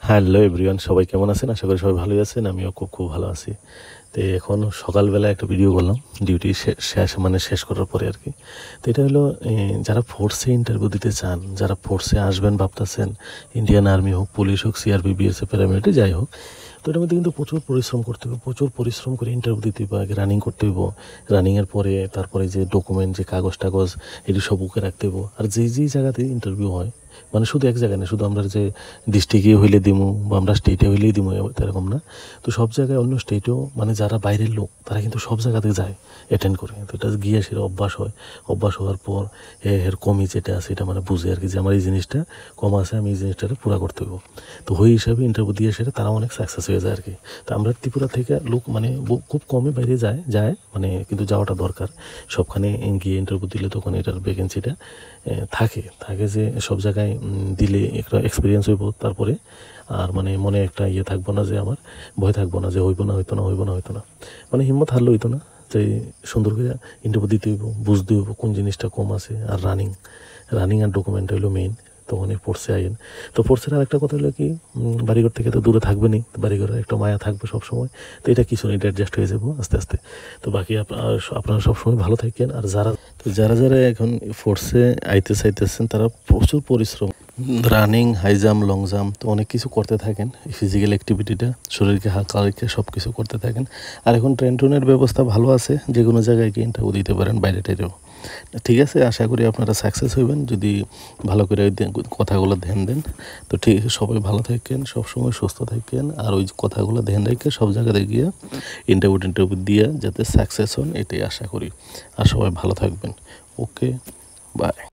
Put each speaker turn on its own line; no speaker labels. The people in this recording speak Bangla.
হ্যালো এভরিওয়ান, সবাই কেমন আছেন? আশা করি সবাই ভালোই আছেন। আমিও খুব ভালো আছি। তো এখন সকালবেলা একটা ভিডিও করলাম ডিউটি শেষ করার পরে আর কি। তো এটা হলো যারা ফোর্সে ইন্টারভিউ দিতে চান, যারা ফোর্সে আসবেন ভাবতেছেন, ইন্ডিয়ান আর্মি হোক, পুলিশ হোক, সিআরপি, বিএসএফ, প্যারামিলিটারি যাই হোক, তো এটার মধ্যে কিন্তু প্রচুর পরিশ্রম করতে হবে। প্রচুর পরিশ্রম করে ইন্টারভিউ দিতে হবে, আগে রানিং করতে হইব। রানিংয়ের পরে তারপরে যে ডকুমেন্ট, যে কাগজ টাগজ, এটি সব বুকে রাখতে হইব। আর যেই জায়গাতে ইন্টারভিউ হয়, মানে শুধু এক জায়গায় না, শুধু আমরা যে ডিস্ট্রিক্টে হইলে দিমু বা আমরা স্টেটে হইলেই দিমু এরকম না। তো সব জায়গায়, অন্য স্টেটেও মানে যারা বাইরের লোক তারা কিন্তু সব জায়গাতে যায়, অ্যাটেন্ড করে। তো এটা গিয়ে সেটা অভ্যাস হয়। অভ্যাস হওয়ার পর এর কমই যেটা আছে এটা মানে বুঝে আর কি, যে আমার এই জিনিসটা কম আছে, আমি এই জিনিসটা পুরা করতে হইব। তো ওই হিসাবে ইন্টারভিউ দিয়ে সেটা তারা অনেক সাকসেস হয়ে যায় আর কি। তো আমরা ত্রিপুরা থেকে লোক মানে খুব কমই বাইরে যায় মানে, কিন্তু যাওয়াটা দরকার। সবখানে গিয়ে ইন্টারভিউ দিলে তখন এটার ভ্যাকেন্সিটা থাকে যে সব জায়গায় দিলে একটা এক্সপিরিয়েন্স হইব। তারপরে আর মানে মনে একটা ইয়ে থাকবো না, যে আমার ভয় থাকবো না যে হইতো না, মানে হিম্মত হারলে হইতো না। যে সুন্দর করে ইন্টারভিউ দিতে হইব, বুঝতে হইব কোন জিনিসটা কম আছে। আর রানিং আর ডকুমেন্ট হইলো মেইন। তখন ফোর্সে আইন। তো ফোর্সের আর একটা কথা হলো কি, বাড়িঘর থেকে তো দূরে থাকবেনি, বাড়িঘরের একটা মায়া থাকবে সবসময়। তো এটা কিছু না, এটা অ্যাডজাস্ট হয়ে যাবো আস্তে আস্তে। তো বাকি আপনারা সবসময় ভালো থাকেন। আর যারা এখন ফোর্সে চাইতেছেন তারা প্রচুর পরিশ্রম, running, high jump, long jump, তো অনেক কিছু করতে থাকেন। ফিজিক্যাল অ্যাক্টিভিটিটা শরীরকে হালকা রেখে সব কিছু করতে থাকেন। আর এখন ট্রেনের ব্যবস্থা ভালো আছে, যে কোনো জায়গায় গিয়ে ইন্টারভিউ দিতে পারেন, বাইরে টাইরেও। ঠিক আছে, আশা করি আপনারা সাকসেস হইবেন যদি ভালো করে কথাগুলো ধ্যান দেন। তো ঠিক আছে, সবাই ভালো থাকেন, সবসময় সুস্থ থাকেন। আর ওই কথাগুলো ধ্যান রেখে সব জায়গাতে গিয়ে ইন্টারভিউ দিয়ে যাতে সাকসেস হন, এটাই আশা করি। আর সবাই ভালো থাকবেন। ওকে, বাই।